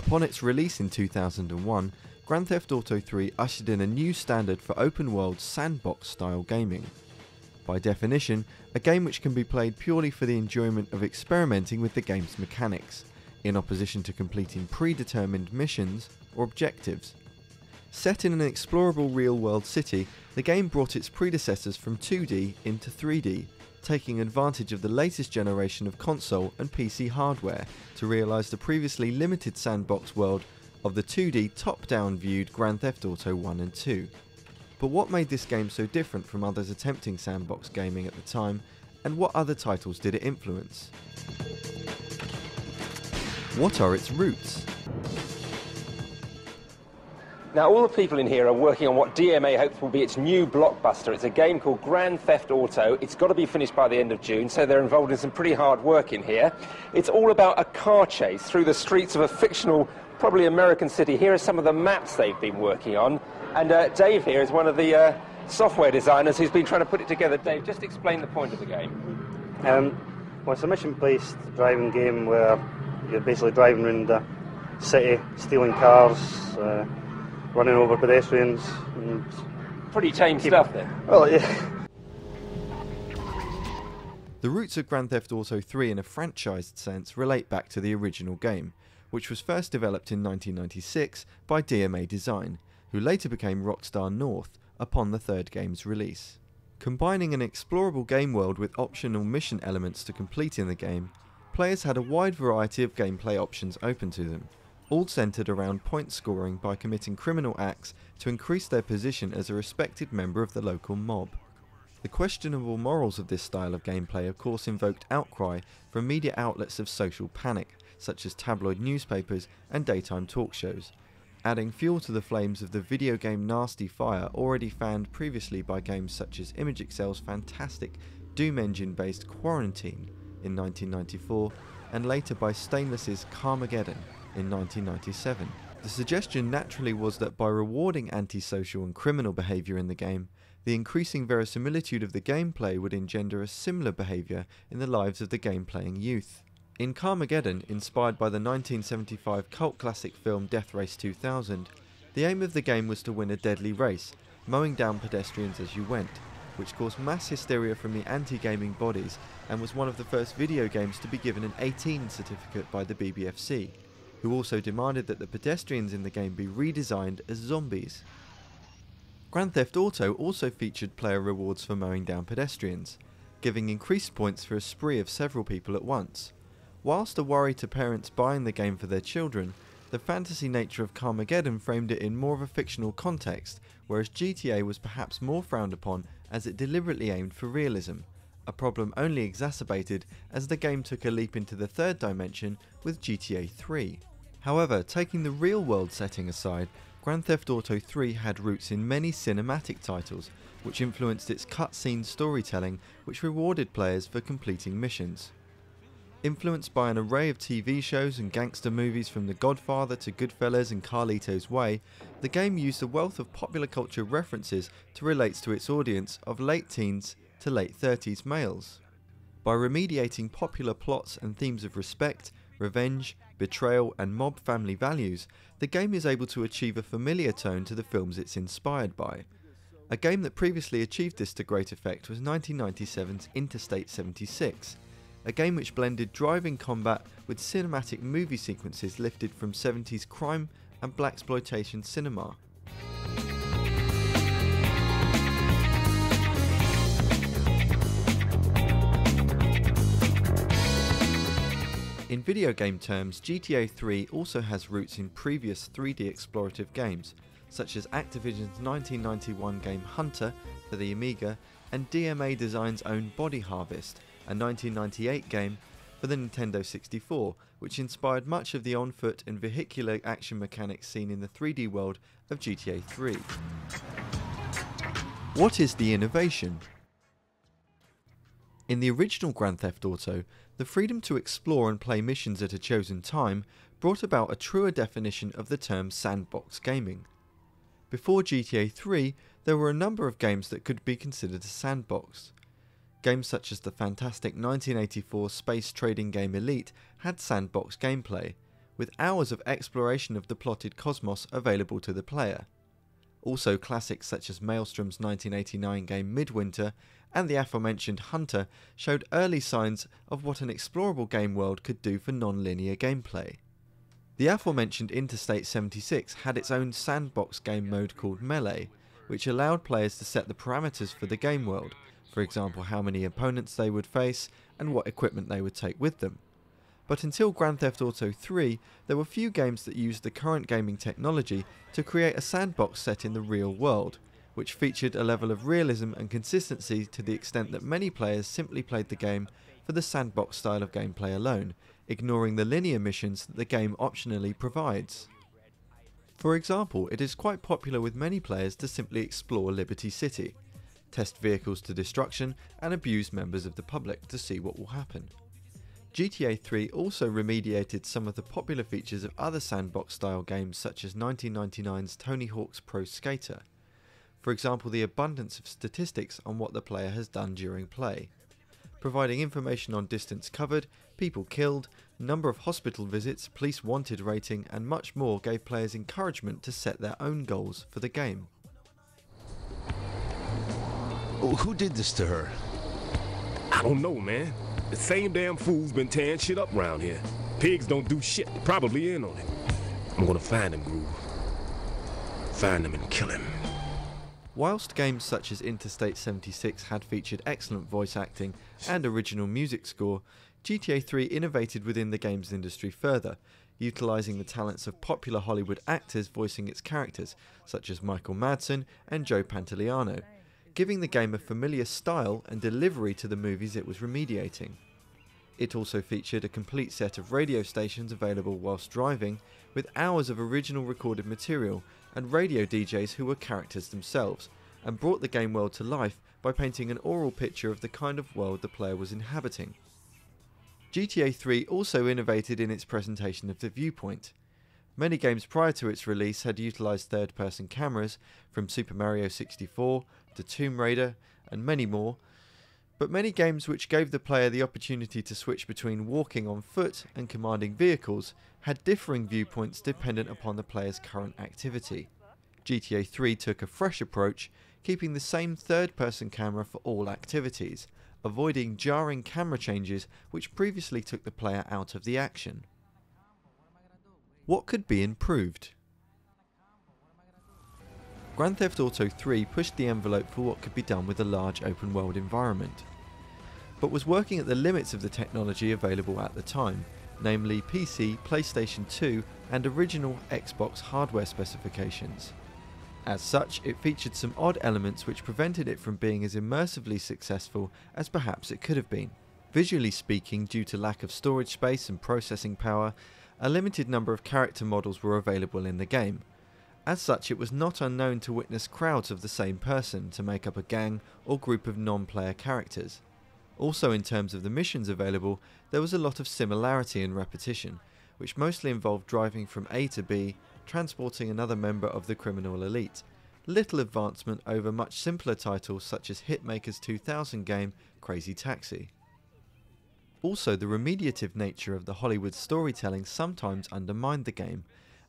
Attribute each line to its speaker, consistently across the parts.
Speaker 1: Upon its release in 2001, Grand Theft Auto 3 ushered in a new standard for open-world sandbox-style gaming. By definition, a game which can be played purely for the enjoyment of experimenting with the game's mechanics, in opposition to completing predetermined missions or objectives. Set in an explorable real-world city, the game brought its predecessors from 2D into 3D, taking advantage of the latest generation of console and PC hardware to realise the previously limited sandbox world of the 2D top-down viewed Grand Theft Auto 1 and 2. But what made this game so different from others attempting sandbox gaming at the time, and what other titles did it influence? What are its roots?
Speaker 2: Now, all the people in here are working on what DMA hopes will be its new blockbuster. It's a game called Grand Theft Auto. It's got to be finished by the end of June, so they're involved in some pretty hard work in here. It's all about a car chase through the streets of a fictional, probably American city. Here are some of the maps they've been working on. And Dave here is one of the software designers who's been trying to put it together. Dave, just explain the point of the game.
Speaker 3: Well, it's a mission-based driving game where you're basically driving around the city, stealing cars, running over pedestrians. And
Speaker 2: pretty tame stuff then.
Speaker 3: Well, yeah.
Speaker 1: The roots of Grand Theft Auto 3 in a franchised sense relate back to the original game, which was first developed in 1996 by DMA Design, who later became Rockstar North upon the third game's release. Combining an explorable game world with optional mission elements to complete in the game, players had a wide variety of gameplay options open to them, all centred around point scoring by committing criminal acts to increase their position as a respected member of the local mob. The questionable morals of this style of gameplay of course invoked outcry from media outlets of social panic, such as tabloid newspapers and daytime talk shows, adding fuel to the flames of the video game nasty fire already fanned previously by games such as ImageXcel's fantastic Doom engine-based Quarantine in 1994, and later by Stainless's Carmageddon in 1997. The suggestion naturally was that by rewarding antisocial and criminal behaviour in the game, the increasing verisimilitude of the gameplay would engender a similar behaviour in the lives of the game-playing youth. In Carmageddon, inspired by the 1975 cult classic film Death Race 2000, the aim of the game was to win a deadly race, mowing down pedestrians as you went, which caused mass hysteria from the anti-gaming bodies and was one of the first video games to be given an 18 certificate by the BBFC, who also demanded that the pedestrians in the game be redesigned as zombies. Grand Theft Auto also featured player rewards for mowing down pedestrians, giving increased points for a spree of several people at once. Whilst a worry to parents buying the game for their children, the fantasy nature of Carmageddon framed it in more of a fictional context, whereas GTA was perhaps more frowned upon as it deliberately aimed for realism, a problem only exacerbated as the game took a leap into the third dimension with GTA 3. However, taking the real-world setting aside, Grand Theft Auto 3 had roots in many cinematic titles, which influenced its cutscene storytelling, which rewarded players for completing missions. Influenced by an array of TV shows and gangster movies from The Godfather to Goodfellas and Carlito's Way, the game used a wealth of popular culture references to relate to its audience of late teens to late 30s males. By remediating popular plots and themes of respect, revenge, betrayal and mob family values, the game is able to achieve a familiar tone to the films it's inspired by. A game that previously achieved this to great effect was 1997's Interstate 76, a game which blended driving combat with cinematic movie sequences lifted from 70s crime and blaxploitation cinema. In video game terms, GTA 3 also has roots in previous 3D explorative games, such as Activision's 1991 game Hunter for the Amiga and DMA Design's own Body Harvest, a 1998 game for the Nintendo 64, which inspired much of the on-foot and vehicular action mechanics seen in the 3D world of GTA 3. What is the innovation? In the original Grand Theft Auto, the freedom to explore and play missions at a chosen time brought about a truer definition of the term sandbox gaming. Before GTA 3, there were a number of games that could be considered a sandbox. Games such as the fantastic 1984 space trading game Elite had sandbox gameplay, with hours of exploration of the plotted cosmos available to the player. Also, classics such as Maelstrom's 1989 game Midwinter and the aforementioned Hunter showed early signs of what an explorable game world could do for non-linear gameplay. The aforementioned Interstate 76 had its own sandbox game mode called Melee, which allowed players to set the parameters for the game world, for example how many opponents they would face and what equipment they would take with them. But until Grand Theft Auto 3, there were few games that used the current gaming technology to create a sandbox set in the real world, which featured a level of realism and consistency to the extent that many players simply played the game for the sandbox style of gameplay alone, ignoring the linear missions that the game optionally provides. For example, it is quite popular with many players to simply explore Liberty City, test vehicles to destruction and abuse members of the public to see what will happen. GTA 3 also remediated some of the popular features of other sandbox-style games such as 1999's Tony Hawk's Pro Skater. For example, the abundance of statistics on what the player has done during play, providing information on distance covered, people killed, number of hospital visits, police wanted rating, and much more gave players encouragement to set their own goals for the game.
Speaker 4: Who did this to her?
Speaker 5: I don't know, man. The same damn fool's been tearing shit up around here. Pigs don't do shit. They're probably in on it. I'm gonna find him, Groove. Find him and kill him.
Speaker 1: Whilst games such as Interstate 76 had featured excellent voice acting and original music score, GTA 3 innovated within the games industry further, utilising the talents of popular Hollywood actors voicing its characters, such as Michael Madsen and Joe Pantoliano, giving the game a familiar style and delivery to the movies it was remediating. It also featured a complete set of radio stations available whilst driving, with hours of original recorded material and radio DJs who were characters themselves, and brought the game world to life by painting an oral picture of the kind of world the player was inhabiting. GTA 3 also innovated in its presentation of the viewpoint. Many games prior to its release had utilised third-person cameras, from Super Mario 64 to Tomb Raider and many more, but many games which gave the player the opportunity to switch between walking on foot and commanding vehicles had differing viewpoints dependent upon the player's current activity. GTA 3 took a fresh approach, keeping the same third-person camera for all activities, avoiding jarring camera changes which previously took the player out of the action. What could be improved? Grand Theft Auto 3 pushed the envelope for what could be done with a large open world environment, but was working at the limits of the technology available at the time, namely PC, PlayStation 2 and original Xbox hardware specifications. As such, it featured some odd elements which prevented it from being as immersively successful as perhaps it could have been. Visually speaking, due to lack of storage space and processing power, a limited number of character models were available in the game. As such, it was not unknown to witness crowds of the same person to make up a gang or group of non-player characters. Also, in terms of the missions available, there was a lot of similarity and repetition, which mostly involved driving from A to B, transporting another member of the criminal elite. Little advancement over much simpler titles such as Hitmaker's 2000 game Crazy Taxi. Also, the remediative nature of the Hollywood storytelling sometimes undermined the game,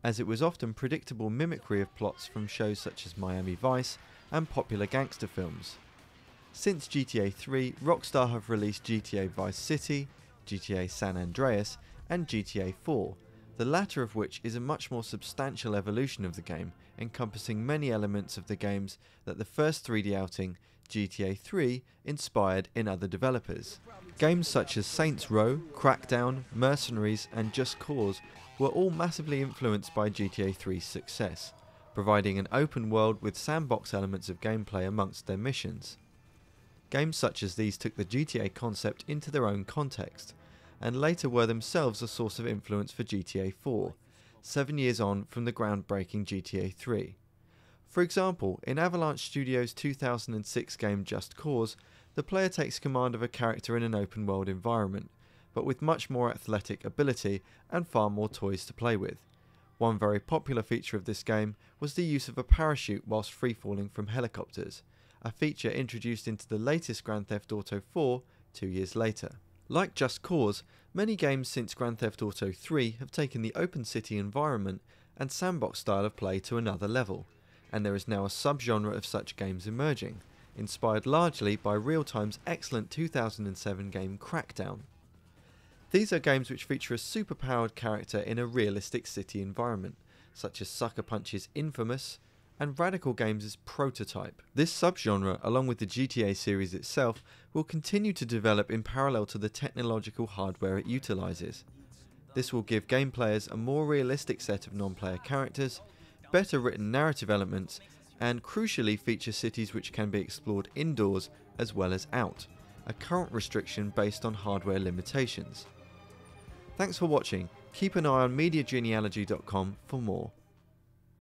Speaker 1: as it was often predictable mimicry of plots from shows such as Miami Vice and popular gangster films. Since GTA 3, Rockstar have released GTA Vice City, GTA San Andreas and GTA 4, the latter of which is a much more substantial evolution of the game, encompassing many elements of the games that the first 3D outing, GTA 3, inspired in other developers. Games such as Saints Row, Crackdown, Mercenaries and Just Cause were all massively influenced by GTA 3's success, providing an open world with sandbox elements of gameplay amongst their missions. Games such as these took the GTA concept into their own context, and later were themselves a source of influence for GTA 4, 7 years on from the groundbreaking GTA 3. For example, in Avalanche Studios' 2006 game Just Cause, the player takes command of a character in an open world environment, but with much more athletic ability and far more toys to play with. One very popular feature of this game was the use of a parachute whilst free-falling from helicopters, a feature introduced into the latest Grand Theft Auto 4 2 years later. Like Just Cause, many games since Grand Theft Auto 3 have taken the open city environment and sandbox style of play to another level, and there is now a subgenre of such games emerging, inspired largely by Real-Time's excellent 2007 game Crackdown. These are games which feature a superpowered character in a realistic city environment, such as Sucker Punch's Infamous and Radical Games' Prototype. This subgenre, along with the GTA series itself, will continue to develop in parallel to the technological hardware it utilises. This will give game players a more realistic set of non-player characters, better written narrative elements, and crucially feature cities which can be explored indoors as well as out, a current restriction based on hardware limitations. Thanks for watching. Keep an eye on MediaGenealogy.com for more.